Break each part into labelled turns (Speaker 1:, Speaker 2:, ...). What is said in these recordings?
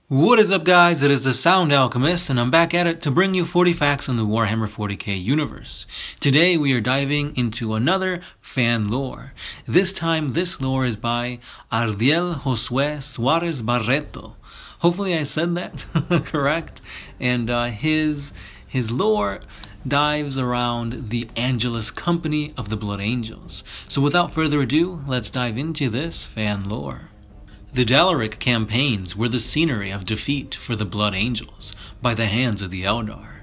Speaker 1: What is up, guys? It is the Sound Alchemist, and I'm back at it to bring you 40 facts on the Warhammer 40k universe. Today we are diving into another fan lore. This time this lore is by Ardiel Josue Suarez Barreto. Hopefully I said that correct. And his lore dives around the Angelus Company of the Blood Angels. So without further ado, let's dive into this fan lore. The Dalaric campaigns were the scenery of defeat for the Blood Angels by the hands of the Eldar.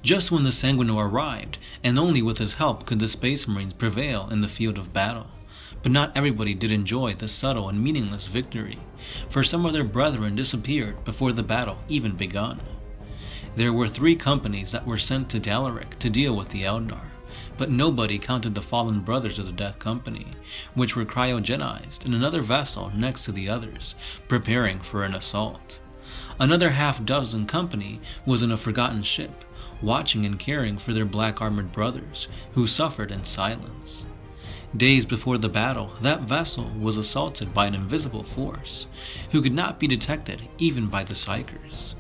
Speaker 1: Just when the Sanguinor arrived, and only with his help could the Space Marines prevail in the field of battle. But not everybody did enjoy the subtle and meaningless victory, for some of their brethren disappeared before the battle even begun. There were 3 companies that were sent to Dalaric to deal with the Eldar, but nobody counted the fallen brothers of the Death Company, which were cryogenized in another vessel next to the others, preparing for an assault. Another half-dozen company was in a forgotten ship, watching and caring for their black-armored brothers, who suffered in silence. Days before the battle, that vessel was assaulted by an invisible force, who could not be detected even by the Psykers.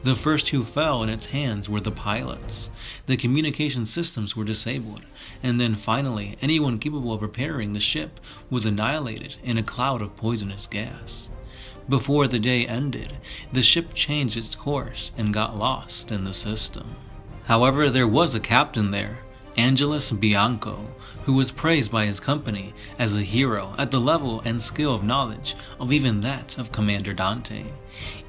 Speaker 1: The first who fell in its hands were the pilots. The communication systems were disabled, and then finally anyone capable of repairing the ship was annihilated in a cloud of poisonous gas. Before the day ended, the ship changed its course and got lost in the system. However, there was a captain there, Angelus Bianco, who was praised by his company as a hero at the level and skill of knowledge of even that of Commander Dante.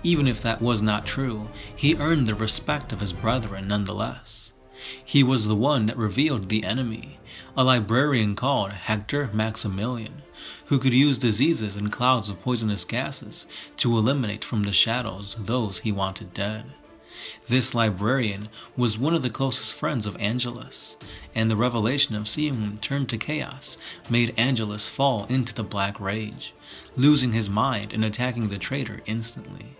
Speaker 1: Even if that was not true, he earned the respect of his brethren nonetheless. He was the one that revealed the enemy, a librarian called Hector Maximilian, who could use diseases and clouds of poisonous gases to eliminate from the shadows those he wanted dead. This librarian was one of the closest friends of Angelus, and the revelation of seeing him turn to chaos made Angelus fall into the Black Rage, losing his mind and attacking the traitor instantly.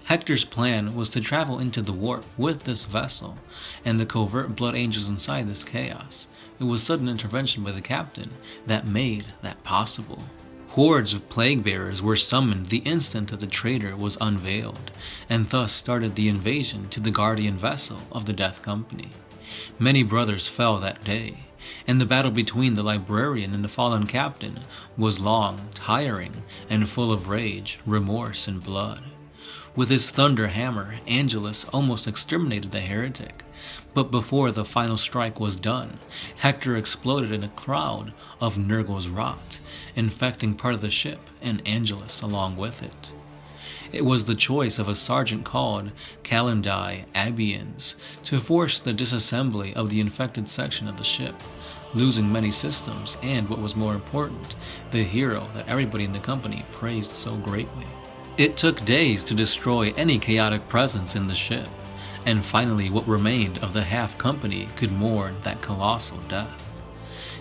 Speaker 1: Hector's plan was to travel into the warp with this vessel, and the covert Blood Angels inside this chaos. It was sudden intervention by the captain that made that possible. Hordes of plague bearers were summoned the instant that the traitor was unveiled, and thus started the invasion to the guardian vessel of the Death Company. Many brothers fell that day, and the battle between the librarian and the fallen captain was long, tiring, and full of rage, remorse, and blood. With his thunder hammer, Angelus almost exterminated the heretic, but before the final strike was done, Hector exploded in a cloud of Nurgle's rot, infecting part of the ship and Angelus along with it. It was the choice of a sergeant called Calendai Abians to force the disassembly of the infected section of the ship, losing many systems and, what was more important, the hero that everybody in the company praised so greatly. It took days to destroy any chaotic presence in the ship, and finally what remained of the half-company could mourn that colossal death.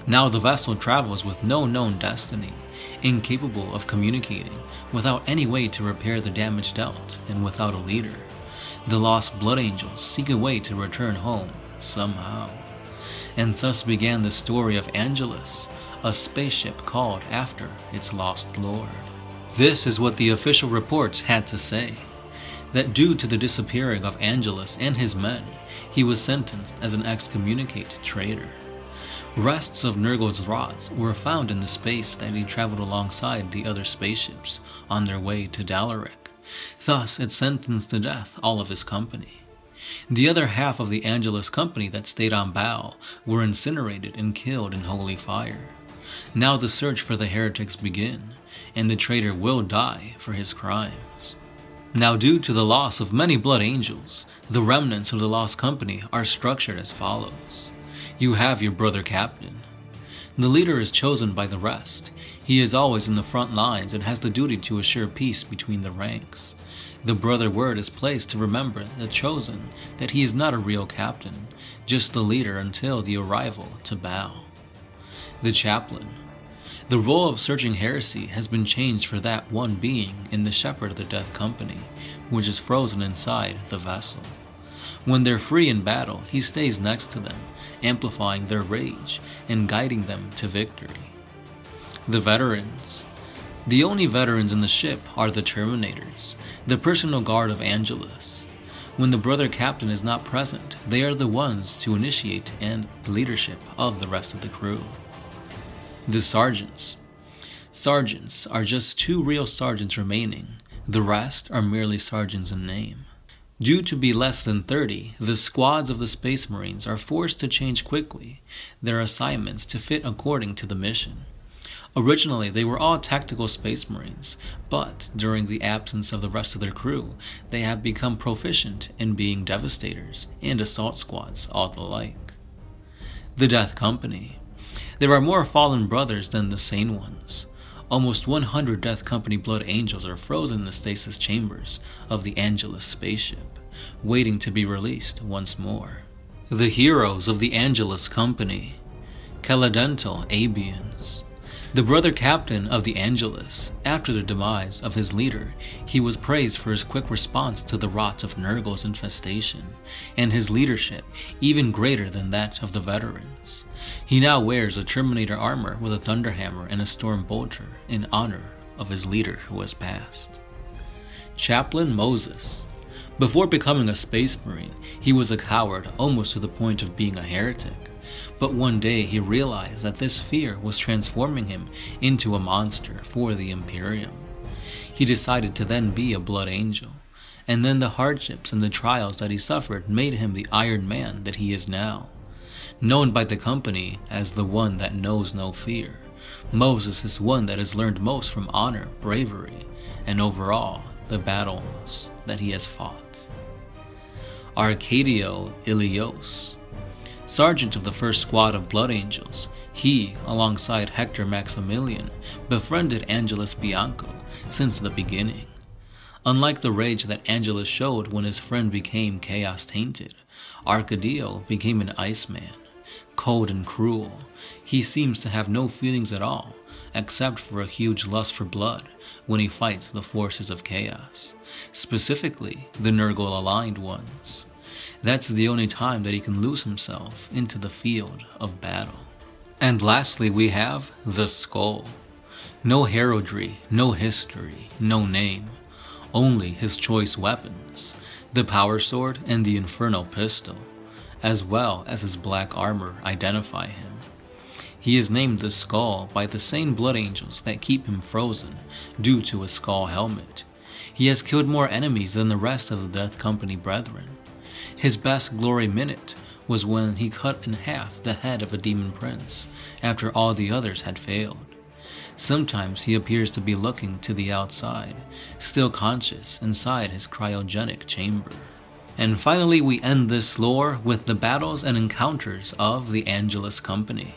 Speaker 1: Now the vessel travels with no known destiny, incapable of communicating, without any way to repair the damage dealt, and without a leader. The lost Blood Angels seek a way to return home, somehow. And thus began the story of Angelus, a spaceship called after its lost lord. This is what the official reports had to say, that due to the disappearing of Angelus and his men, he was sentenced as an excommunicate traitor. Rests of Nurgle's rods were found in the space that he traveled alongside the other spaceships on their way to Dalaric. Thus it sentenced to death all of his company. The other half of the Angelus Company that stayed on Baal were incinerated and killed in holy fire. Now the search for the heretics begin, and the traitor will die for his crimes. Now, due to the loss of many Blood Angels, the remnants of the Lost Company are structured as follows. You have your brother captain. The leader is chosen by the rest. He is always in the front lines and has the duty to assure peace between the ranks. The brother word is placed to remember the chosen that he is not a real captain, just the leader until the arrival to Baal. The chaplain. The role of searching heresy has been changed for that one being in the Shepherd of the Death Company, which is frozen inside the vessel. When they're free in battle, he stays next to them, amplifying their rage and guiding them to victory. The veterans. The only veterans in the ship are the Terminators, the personal guard of Angelus. When the brother captain is not present, they are the ones to initiate and leadership of the rest of the crew. The Sergeants. Sergeants are just 2 real sergeants remaining. The rest are merely sergeants in name. Due to be less than 30, the squads of the Space Marines are forced to change quickly their assignments to fit according to the mission. Originally, they were all tactical Space Marines, but during the absence of the rest of their crew, they have become proficient in being Devastators and assault squads, all the like. The Death Company. There are more fallen brothers than the sane ones. Almost 100 Death Company Blood Angels are frozen in the stasis chambers of the Angelus spaceship, waiting to be released once more. The heroes of the Angelus Company. Caladental Abians. The brother captain of the Angelus, after the demise of his leader, he was praised for his quick response to the rot of Nurgle's infestation, and his leadership even greater than that of the veterans. He now wears a Terminator armor with a Thunderhammer and a Storm Bolter in honor of his leader who has passed. Chaplain Moses. Before becoming a Space Marine, he was a coward almost to the point of being a heretic. But one day he realized that this fear was transforming him into a monster for the Imperium. He decided to then be a Blood Angel, and then the hardships and the trials that he suffered made him the Iron Man that he is now. Known by the company as the one that knows no fear, Moses is one that has learned most from honor, bravery, and overall the battles that he has fought. Arcadio Ilios. Sergeant of the first squad of Blood Angels, he, alongside Hector Maximilian, befriended Angelus Bianco since the beginning. Unlike the rage that Angelus showed when his friend became chaos-tainted, Arcadio became an Iceman. Cold and cruel, he seems to have no feelings at all, except for a huge lust for blood when he fights the forces of chaos, specifically the Nurgle-aligned ones. That's the only time that he can lose himself into the field of battle. And lastly, we have the Skull. No heraldry, no history, no name, only his choice weapons, the Power Sword and the Infernal Pistol, as well as his black armor identify him. He is named the Skull by the same Blood Angels that keep him frozen due to his skull helmet. He has killed more enemies than the rest of the Death Company brethren. His best glory minute was when he cut in half the head of a demon prince after all the others had failed. Sometimes he appears to be looking to the outside, still conscious inside his cryogenic chamber. And finally, we end this lore with the battles and encounters of the Angelus Company.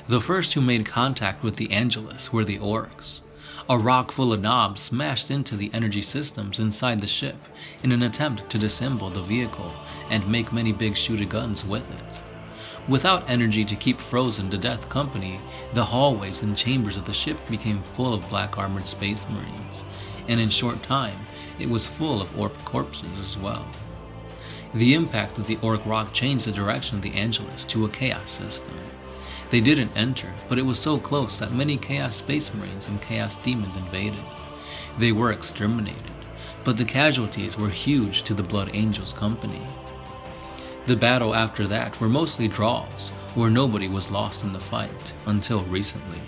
Speaker 1: The first who made contact with the Angelus were the Orcs. A rock full of knobs smashed into the energy systems inside the ship in an attempt to disassemble the vehicle and make many big shooter guns with it. Without energy to keep frozen the Death Company, the hallways and chambers of the ship became full of black armored Space Marines, and in short time it was full of Orc corpses as well. The impact of the Orc rock changed the direction of the Angelus to a chaos system. They didn't enter, but it was so close that many Chaos Space Marines and Chaos Demons invaded. They were exterminated, but the casualties were huge to the Blood Angels Company. The battle after that were mostly draws, where nobody was lost in the fight, until recently.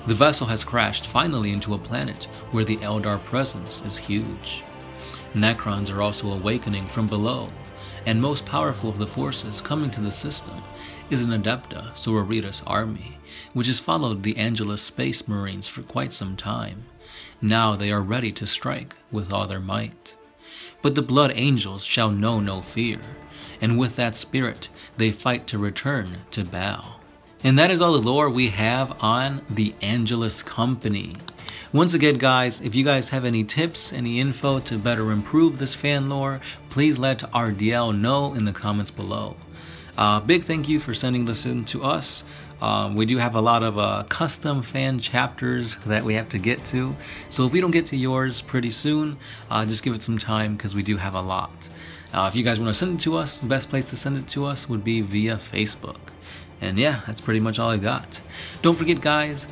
Speaker 1: The vessel has crashed finally into a planet where the Eldar presence is huge. Necrons are also awakening from below, and most powerful of the forces coming to the system is an Adepta Sororitas army, which has followed the Angelus Space Marines for quite some time. Now they are ready to strike with all their might. But the Blood Angels shall know no fear, and with that spirit they fight to return to Baal. And that is all the lore we have on the Angelus Company. Once again, guys, if you guys have any tips, any info to better improve this fan lore, please let RDL know in the comments below. Big thank you for sending this in to us. We do have a lot of custom fan chapters that we have to get to, so if we don't get to yours pretty soon, just give it some time because we do have a lot. If you guys want to send it to us, the best place to send it to us would be via Facebook. And yeah, that's pretty much all I got. Don't forget, guys,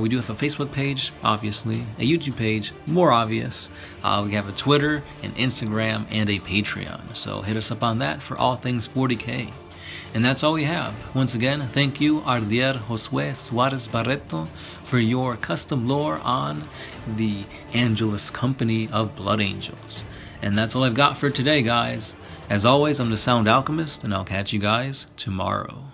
Speaker 1: We do have a Facebook page, obviously, a YouTube page, more obvious. We have a Twitter, an Instagram, and a Patreon. So hit us up on that for all things 40k. And that's all we have. Once again, thank you, Ardier Josue Suarez Barreto, for your custom lore on the Angelus Company of Blood Angels. And that's all I've got for today, guys. As always, I'm the Sound Alchemist, and I'll catch you guys tomorrow.